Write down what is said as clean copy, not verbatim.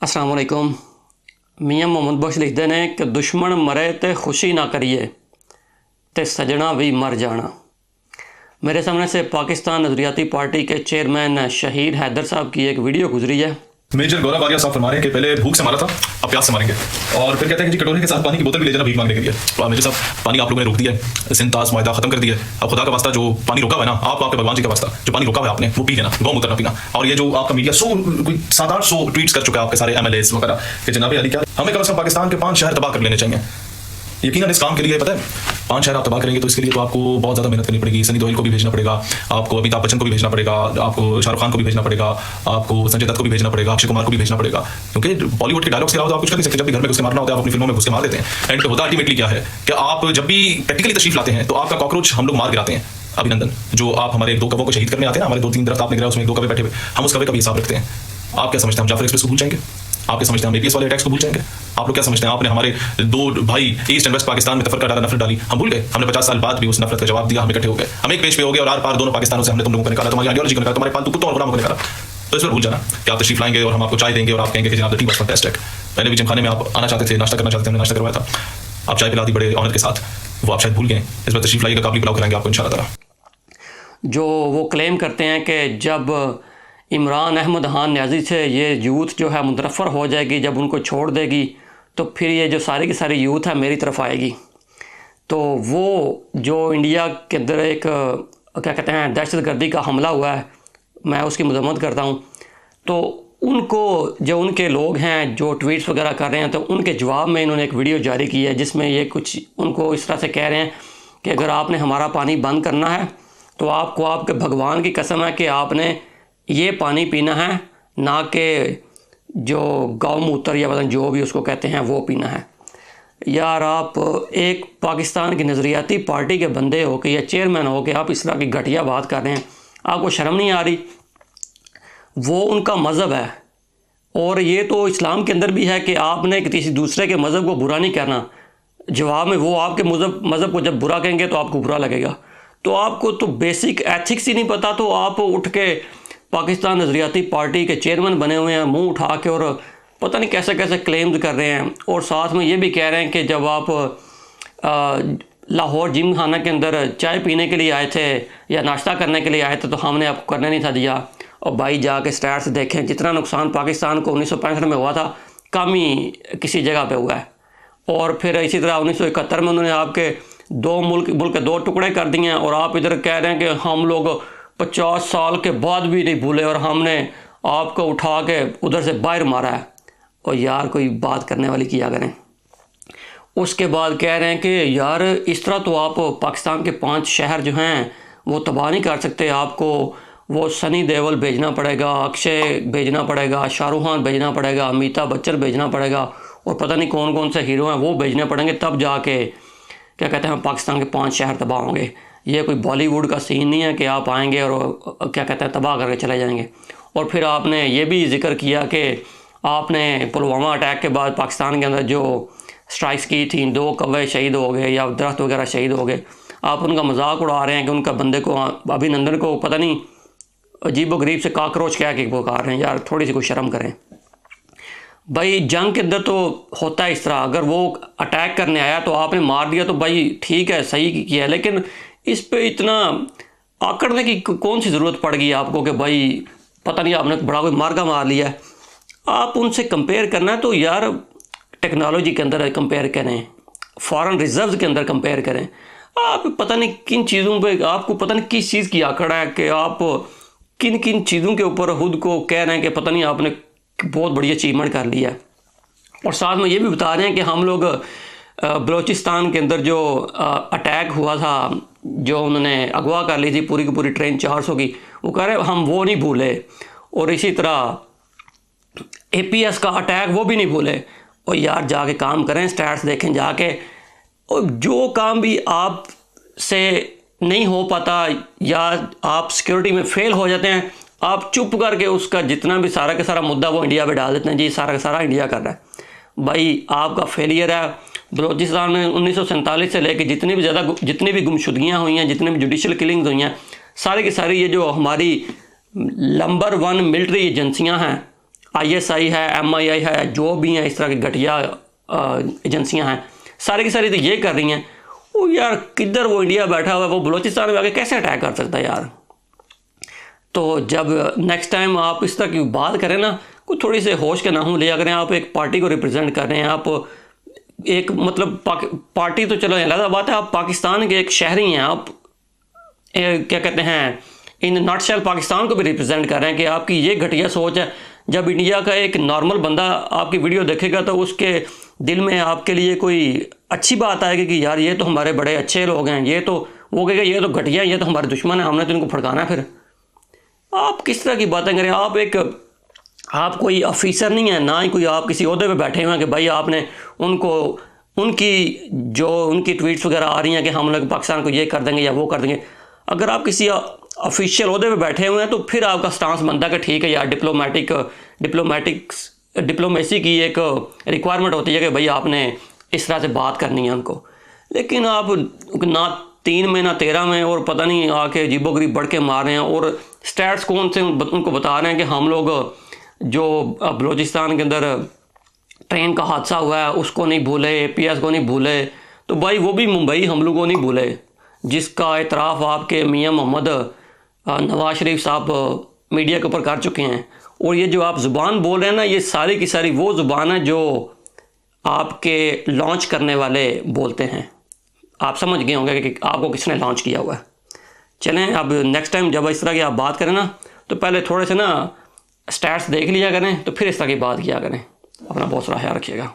अस्सलाम वालेकुम। मियाँ मोहम्मद बख्श लिखते हैं कि दुश्मन मरे तो खुशी ना करिए ते सजना भी मर जाना। मेरे सामने से पाकिस्तान नज़रियाती पार्टी के चेयरमैन शहीद हैदर साहब की एक वीडियो गुजरी है। मेजर गौरव आर्या साहब फरमा रहे हैं कि पहले भूख से मारा था, अब प्यास से मारेंगे। और फिर कहते हैं कि जी कटोरे के साथ पानी की बोतल भी ले जाना भीख मांगने के लिए। तो मेजर साहब, पानी आप लोगों ने रोक दिया है, सिंतास मायदा खत्म कर दिया है। अब खुदा का वास्ता जो पानी रोका हुआ है ना, आपके भगवान जी का वास्ता जो पानी रोका हुआ है आपने, वो पी लेना, गौमूत्र ना पीना। और ये जो आपका मीडिया 700-800 ट्वीट्स कर चुका है आपके सारे MLAs वगैरह कि जनाब अली क्या हमें कम से कम पाकिस्तान के 5 शहर तबाह कर लेने चाहिए। यकीनन इस काम के लिए पता है 5 शहर आप तबाह करेंगे तो इसके लिए तो आपको बहुत ज़्यादा मेहनत करनी पड़ेगी। सनी देओल को भी भेजना पड़ेगा, आपको अमिताभ बच्चन को भी भेजना पड़ेगा, आपको शाहरुख खान को भी भेजना पड़ेगा, आपको संजय दत्त को भी भेजना पड़ेगा, अक्षय कुमार को भी भेजना पड़ेगा। क्योंकि बॉलीवुड के डायलॉग्स के अलावा तो आप कुछ कर नहीं सकते। जब भी घर में घुस के मारना होता है आप अपनी फिल्मों में घुस के मार देते हैं। एंड होता अल्टीमेटली क्या है कि आप जब भी प्रैक्टिकली तशरीफ लाते हैं तो आपका कॉकरोच हम लोग मार गिराते हैं। अभिनंदन, जो आप हमारे 2 कवों को शहीद करने आते हैं, हमारे 2-3 दरख्त आपने गिराया, उसमें 2 कवे बैठे हुए, हम उस कवे का भी हिसाब रखते हैं। आप क्या समझते हैं हम जाफर एक्सप्रेस को भूल जाएंगे? आप क्या समझते हैं हम APS वाले अटैक्स को भूल जाएंगे? आप लोग क्या समझते हैं आपने हमारे 2 भाई ईस्ट एंड वेस्ट पाकिस्तान में तफरका डाला, नफरत डाली, हम भूल गए? हमने 50 साल बाद भी उस नफरत का जवाब दिया, हम इकट्ठे हो गए, हम एक पेज पे हो गए और आर पार दोनों पाकिस्तानों से हमने तुम लोगों को निकाला, तुम्हारी आइडियोलॉजी को निकाला, तुम्हारे पालतू कुत्तों और गुलामों को निकाला। तो इस पर भूल जाना कि आप तशरीफ लाएंगे और हम आपको चाय देंगे और आप कहेंगे कि जनाब टी बस फैंटास्टिक। पहले भी जिमखाने में आप आना चाहते थे, नाश्ता करना चाहते थे, हमने नाश्ता करवाया था, आप चाय पिला दी बड़े ऑनर के साथ, वो आप शायद भूल गए। इस पर तशरीफ लाइएगा, काबली पिलाओ कराएंगे आपको इंशाल्लाह ताला। जो वो क्लेम करते हैं कि जब इमरान अहमद खान न्याजी से ये यूथ जो है मुतरफ़र हो जाएगी, जब उनको छोड़ देगी तो फिर ये जो सारी की सारी यूथ है मेरी तरफ आएगी। तो वो जो इंडिया के अंदर एक क्या कहते हैं दहशतगर्दी का हमला हुआ है, मैं उसकी मज़म्मत करता हूँ। तो उनको जो उनके लोग हैं जो ट्वीट्स वगैरह कर रहे हैं, तो उनके जवाब में इन्होंने एक वीडियो जारी की है जिसमें ये कुछ उनको इस तरह से कह रहे हैं कि अगर आपने हमारा पानी बंद करना है तो आपको आपके भगवान की कसम है कि आपने ये पानी पीना है, ना कि जो गौमूत्र या पता नहीं जो भी उसको कहते हैं वो पीना है। यार आप एक पाकिस्तान की नज़रियाती पार्टी के बंदे हो के या चेयरमैन हो के आप इस तरह की घटिया बात कर रहे हैं, आपको शर्म नहीं आ रही? वो उनका मज़हब है और ये तो इस्लाम के अंदर भी है कि आपने किसी दूसरे के मज़हब को बुरा नहीं करना। जवाब में वो आपके मज़हब को जब बुरा कहेंगे तो आपको बुरा लगेगा। तो आपको तो बेसिक एथिक्स ही नहीं पता, तो आप उठ के पाकिस्तान नज़रियाती पार्टी के चेयरमैन बने हुए हैं मुंह उठा के, और पता नहीं कैसे कैसे क्लेम्स कर रहे हैं। और साथ में ये भी कह रहे हैं कि जब आप लाहौर जिम खाना के अंदर चाय पीने के लिए आए थे या नाश्ता करने के लिए आए थे तो हमने आपको करने नहीं था दिया। और भाई जाके स्टैट्स देखें, जितना नुकसान पाकिस्तान को 1965 में हुआ था कम ही किसी जगह पे हुआ है। और फिर इसी तरह 1971 में उन्होंने आपके 2 मुल्क के 2 टुकड़े कर दिए हैं, और आप इधर कह रहे हैं कि हम लोग 50 साल के बाद भी नहीं भूले और हमने आपको उठा के उधर से बाहर मारा है। और यार कोई बात करने वाली किया करें। उसके बाद कह रहे हैं कि यार इस तरह तो आप पाकिस्तान के 5 शहर जो हैं वो तबाह नहीं कर सकते, आपको वो सनी देओल भेजना पड़ेगा, अक्षय भेजना पड़ेगा, शाहरुख खान भेजना पड़ेगा, अमिताभ बच्चन भेजना पड़ेगा, और पता नहीं कौन कौन से हीरो हैं वो भेजने पड़ेंगे, तब जाके क्या कहते हैं पाकिस्तान के 5 शहर तबाह होंगे। ये कोई बॉलीवुड का सीन नहीं है कि आप आएंगे और क्या कहते हैं तबाह करके चले जाएंगे। और फिर आपने ये भी जिक्र किया कि आपने पुलवामा अटैक के बाद पाकिस्तान के अंदर जो स्ट्राइक्स की थी, 2 कौवे शहीद हो गए या दरख्त वगैरह शहीद हो गए, आप उनका मजाक उड़ा रहे हैं कि उनका बंदे को अभिनंदन को पता नहीं अजीब गरीब से काकरोच कह के पुकार रहे हैं। यार थोड़ी सी कोई शर्म करें भाई। जंग के अंदर तो होता है इस तरह, अगर वो अटैक करने आया तो आपने मार दिया तो भाई ठीक है, सही किया है, लेकिन इस पे इतना आकड़ने की कौन सी ज़रूरत पड़ गई आपको कि भाई पता नहीं आपने बड़ा कोई मार्गा मार लिया है। आप उनसे कंपेयर करना है तो यार टेक्नोलॉजी के अंदर कंपेयर करें, फॉरेन रिजर्व्स के अंदर कंपेयर करें। आप पता नहीं किन चीज़ों पे, आपको पता नहीं किस चीज़ की आकड़ है कि आप किन किन चीज़ों के ऊपर खुद को कह रहे हैं कि पता नहीं आपने बहुत बड़ी अचीवमेंट कर लिया है। और साथ में ये भी बता रहे हैं कि हम लोग बलूचिस्तान के अंदर जो अटैक हुआ था, जो उन्होंने अगवा कर ली थी पूरी की पूरी ट्रेन 400 की, वो कह रहे हम वो नहीं भूले। और इसी तरह APS का अटैक वो भी नहीं भूले। और यार जाके काम करें, स्टैट्स देखें जाके, और जो काम भी आप से नहीं हो पाता या आप सिक्योरिटी में फेल हो जाते हैं, आप चुप करके उसका जितना भी सारा का सारा मुद्दा वो इंडिया पे डाल देते हैं, जी सारा का सारा इंडिया कर रहा है। भाई आपका फेलियर है। बलूचिस्तान में 1947 से लेकर जितनी भी गुमशुदगियाँ हुई हैं, जितने भी जुडिशल किलिंग्स हुई हैं, सारी की सारी ये जो हमारी नंबर 1 मिलिट्री एजेंसियाँ हैं, ISI है, MII है, जो भी हैं इस तरह की घटिया एजेंसियां हैं, सारी की सारी तो ये कर रही हैं। वो यार किधर वो इंडिया बैठा हुआ है, वो बलूचिस्तान में आके कैसे अटैक कर सकता है यार। तो जब नेक्स्ट टाइम आप इस तरह की बात करें ना, कोई थोड़ी से होश के नाहूं लिया करें। आप एक पार्टी को रिप्रेजेंट कर रहे हैं, आप एक मतलब पार्टी तो चलो अलग बात है, आप पाकिस्तान के एक शहरी हैं, आप क्या कहते हैं इन नटशेल पाकिस्तान को भी रिप्रेजेंट कर रहे हैं कि आपकी ये घटिया सोच है। जब इंडिया का एक नॉर्मल बंदा आपकी वीडियो देखेगा तो उसके दिल में आपके लिए कोई अच्छी बात आएगी कि यार ये तो हमारे बड़े अच्छे लोग हैं, ये तो वो कहेगा ये तो घटिया, ये तो हमारे दुश्मन है, हमने तो इनको फड़काना है। फिर आप किस तरह की बातें करें। आप कोई ऑफिसर नहीं है, ना ही कोई आप किसी ओहदे पे बैठे हुए हैं कि भाई आपने उनको उनकी ट्वीट्स वगैरह आ रही हैं कि हम लोग पाकिस्तान को ये कर देंगे या वो कर देंगे। अगर आप किसी ऑफिशियल ओहदे पे बैठे हुए हैं तो फिर आपका स्टांस बनता है कि ठीक है यार, डिप्लोमेसी की एक रिक्वायरमेंट होती है कि भाई आपने इस तरह से बात करनी है उनको। लेकिन आप ना 3 में ना 13 में और पता नहीं आके अजीबोगरीब बढ़ के मार रहे हैं, और स्टैट्स कौन से उनको बता रहे हैं कि हम लोग जो बलूचिस्तान के अंदर ट्रेन का हादसा हुआ है उसको नहीं भूले, APS को नहीं भूले। तो भाई वो भी मुंबई हमलों को नहीं भूले, जिसका एतराफ़ आपके मियाँ मोहम्मद नवाज शरीफ साहब मीडिया के ऊपर कर चुके हैं। और ये जो आप ज़ुबान बोल रहे हैं ना, ये सारी की सारी वो ज़ुबान है जो आपके लॉन्च करने वाले बोलते हैं। आप समझ गए होंगे कि आपको किसने लॉन्च किया हुआ है। चलें, अब नेक्स्ट टाइम जब इस तरह की आप बात करें ना, तो पहले थोड़े से ना स्टैट्स देख लिया करें, तो फिर इस तरह की बात किया करें। अपना बहुत सारा ख्याल रखिएगा।